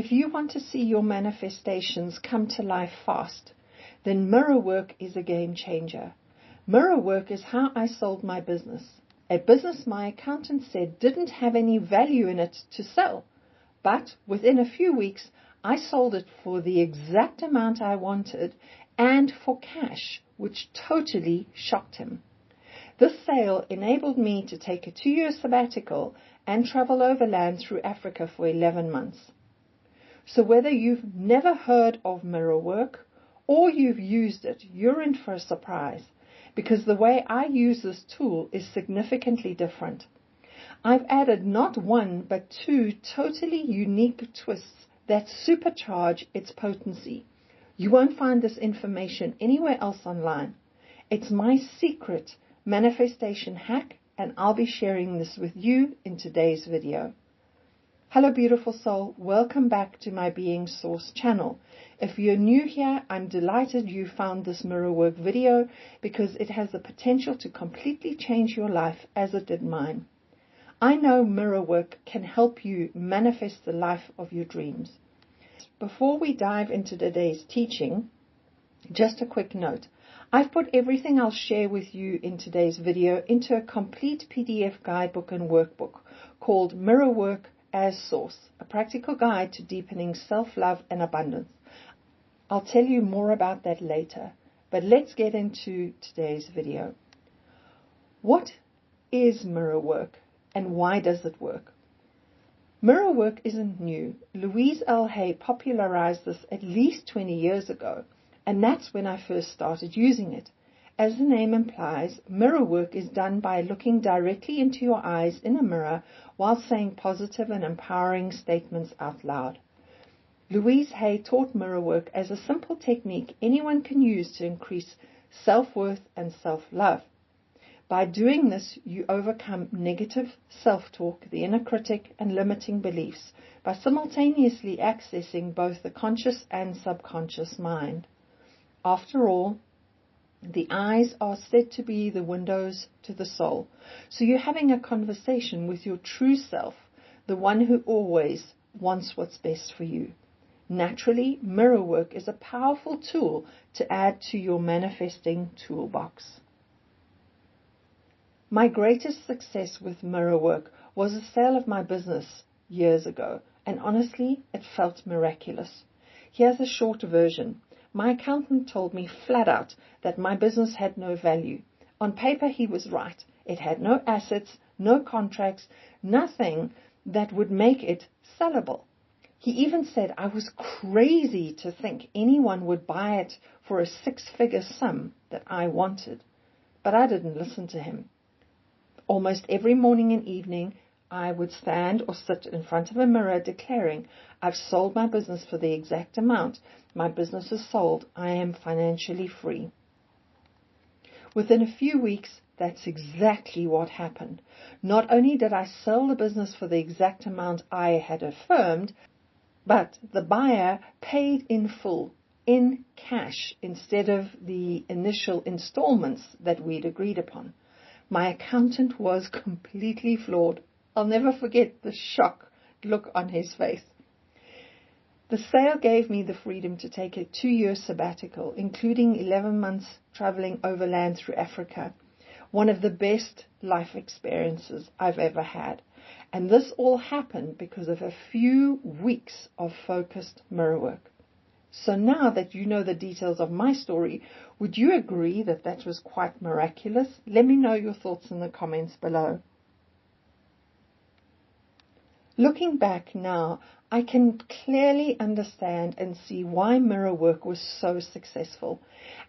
If you want to see your manifestations come to life fast, then mirror work is a game changer. Mirror work is how I sold my business. A business my accountant said didn't have any value in it to sell. But within a few weeks, I sold it for the exact amount I wanted and for cash, which totally shocked him. This sale enabled me to take a 2-year sabbatical and travel overland through Africa for 11 months. So whether you've never heard of mirror work or you've used it, you're in for a surprise, because the way I use this tool is significantly different. I've added not one but 2 totally unique twists that supercharge its potency. You won't find this information anywhere else online. It's my secret manifestation hack, and I'll be sharing this with you in today's video. Hello beautiful soul, welcome back to my Being Source channel. If you're new here, I'm delighted you found this mirror work video because it has the potential to completely change your life as it did mine. I know mirror work can help you manifest the life of your dreams. Before we dive into today's teaching, just a quick note. I've put everything I'll share with you in today's video into a complete PDF guidebook and workbook called Mirror Work as Source, a practical guide to deepening self-love and abundance. I'll tell you more about that later, but let's get into today's video. What is mirror work and why does it work? Mirror work isn't new. Louise Hay popularized this at least 20 years ago, and that's when I first started using it. As the name implies, mirror work is done by looking directly into your eyes in a mirror while saying positive and empowering statements out loud. Louise Hay taught mirror work as a simple technique anyone can use to increase self-worth and self-love. By doing this, you overcome negative self-talk, the inner critic, and limiting beliefs by simultaneously accessing both the conscious and subconscious mind. After all, the eyes are said to be the windows to the soul. So you're having a conversation with your true self, the one who always wants what's best for you. Naturally, mirror work is a powerful tool to add to your manifesting toolbox. My greatest success with mirror work was the sale of my business years ago, and honestly, it felt miraculous. Here's a short version. My accountant told me flat out that my business had no value. On paper, he was right. It had no assets, no contracts, nothing that would make it sellable. He even said I was crazy to think anyone would buy it for a 6-figure sum that I wanted. But I didn't listen to him. Almost every morning and evening, I would stand or sit in front of a mirror declaring, I've sold my business for the exact amount. My business is sold. I am financially free. Within a few weeks, that's exactly what happened. Not only did I sell the business for the exact amount I had affirmed, but the buyer paid in full, in cash, instead of the initial installments that we'd agreed upon. My accountant was completely floored. I'll never forget the shocked look on his face. The sale gave me the freedom to take a 2-year sabbatical, including 11 months traveling overland through Africa. One of the best life experiences I've ever had. And this all happened because of a few weeks of focused mirror work. So now that you know the details of my story, would you agree that that was quite miraculous? Let me know your thoughts in the comments below. Looking back now, I can clearly understand and see why mirror work was so successful.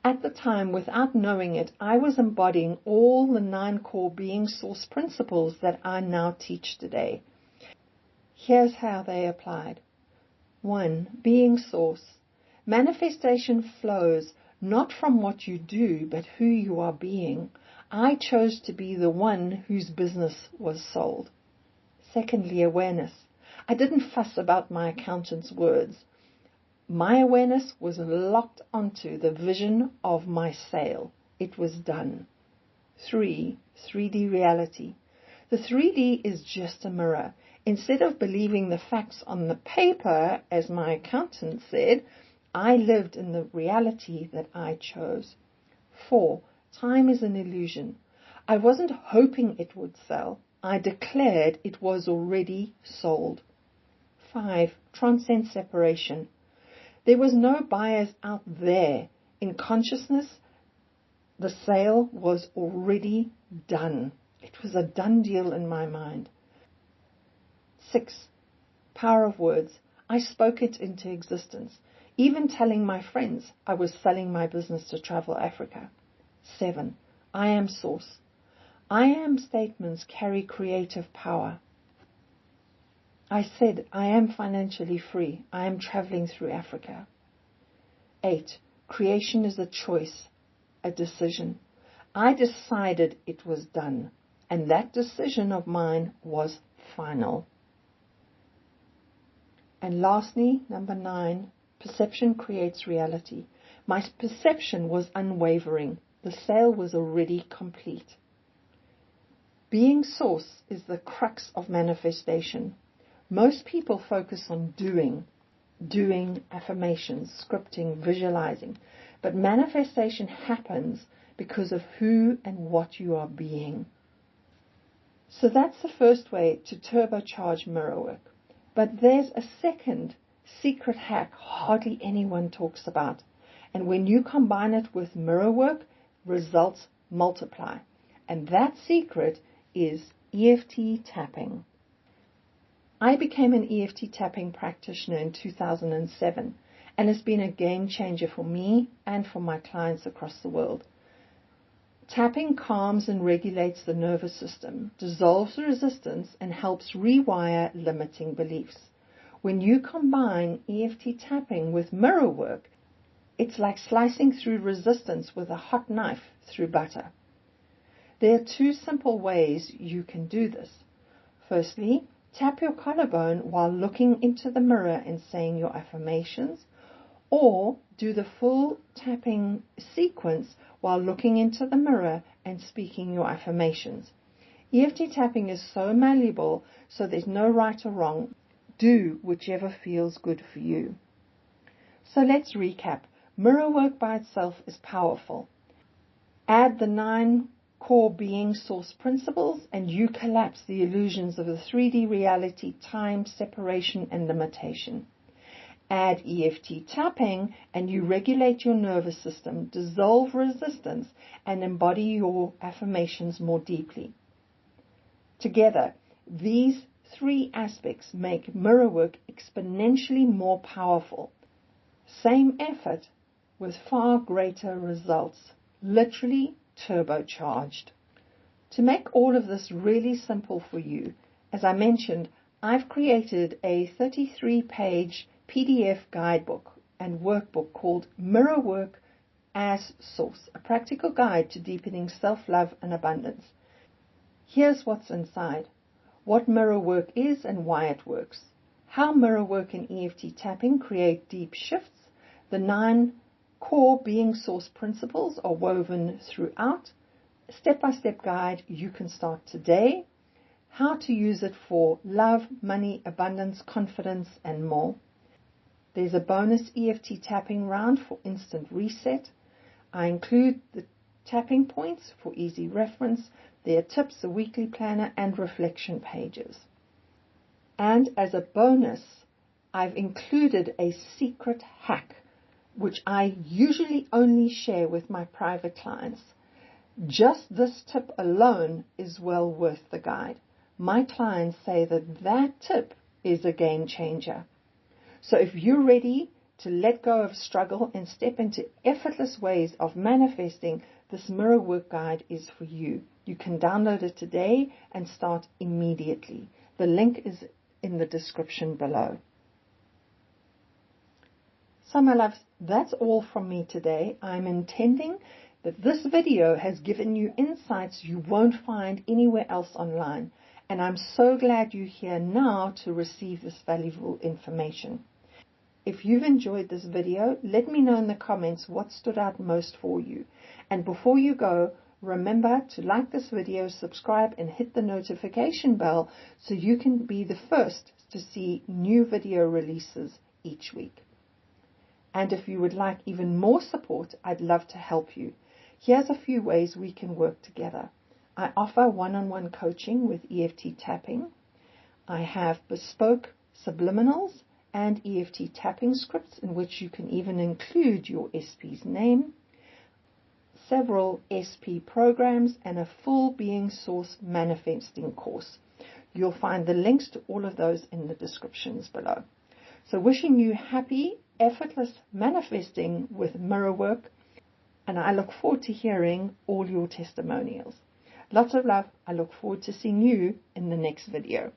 At the time, without knowing it, I was embodying all the 9 core being source principles that I now teach today. Here's how they applied. 1. Being source. Manifestation flows not from what you do, but who you are being. I chose to be the one whose business was sold. Secondly, awareness. I didn't fuss about my accountant's words. My awareness was locked onto the vision of my sale. It was done. 3. 3D reality. The 3D is just a mirror. Instead of believing the facts on the paper, as my accountant said, I lived in the reality that I chose. 4. Time is an illusion. I wasn't hoping it would sell. I declared it was already sold. 5. Transcend separation. There was no buyers out there. In consciousness, the sale was already done. It was a done deal in my mind. 6. Power of words. I spoke it into existence, even telling my friends I was selling my business to Travel Africa. 7. I am source. I am statements carry creative power. I said I am financially free. I am traveling through Africa. 8. Creation is a choice, a decision. I decided it was done, and that decision of mine was final. And lastly, number 9, perception creates reality. My perception was unwavering. The sale was already complete. Being source is the crux of manifestation. Most people focus on doing affirmations, scripting, visualizing. But manifestation happens because of who and what you are being. So that's the first way to turbocharge mirror work. But there's a second secret hack hardly anyone talks about. And when you combine it with mirror work, results multiply. And that secret is EFT tapping. I became an EFT tapping practitioner in 2007, and it's been a game changer for me and for my clients across the world. Tapping calms and regulates the nervous system, dissolves resistance, and helps rewire limiting beliefs. When you combine EFT tapping with mirror work, it's like slicing through resistance with a hot knife through butter. There are 2 simple ways you can do this. Firstly, tap your collarbone while looking into the mirror and saying your affirmations, or do the full tapping sequence while looking into the mirror and speaking your affirmations. EFT tapping is so malleable, so there's no right or wrong. Do whichever feels good for you. So let's recap. Mirror work by itself is powerful. Add the 9 core being source principles and you collapse the illusions of the 3D reality, time, separation, and limitation. Add EFT tapping and you regulate your nervous system, dissolve resistance, and embody your affirmations more deeply. Together, these 3 aspects make mirror work exponentially more powerful. Same effort with far greater results, literally turbocharged. To make all of this really simple for you, as I mentioned, I've created a 33-page PDF guidebook and workbook called Mirror Work as Source, a practical guide to deepening self-love and abundance. Here's what's inside: what mirror work is and why it works, how mirror work and EFT tapping create deep shifts, the 9 core being source principles are woven throughout, step-by-step guide you can start today, how to use it for love, money, abundance, confidence, and more. There's a bonus EFT tapping round for instant reset. I include the tapping points for easy reference. There are tips, a weekly planner, and reflection pages. And as a bonus, I've included a secret hack, which I usually only share with my private clients. Just this tip alone is well worth the guide. My clients say that tip is a game changer. So if you're ready to let go of struggle and step into effortless ways of manifesting, this mirror work guide is for you. You can download it today and start immediately. The link is in the description below. So my loves, that's all from me today. I'm intending that this video has given you insights you won't find anywhere else online. And I'm so glad you're here now to receive this valuable information. If you've enjoyed this video, let me know in the comments what stood out most for you. And before you go, Remember to like this video, subscribe and hit the notification bell so you can be the first to see new video releases each week. And if you would like even more support, I'd love to help you. Here's a few ways we can work together. I offer one-on-one coaching with EFT tapping. I have bespoke subliminals and EFT tapping scripts in which you can even include your SP's name, several SP programs, and a full being source manifesting course. You'll find the links to all of those in the descriptions below. So wishing you happy, effortless manifesting with mirror work, and I look forward to hearing all your testimonials. Lots of love. I look forward to seeing you in the next video.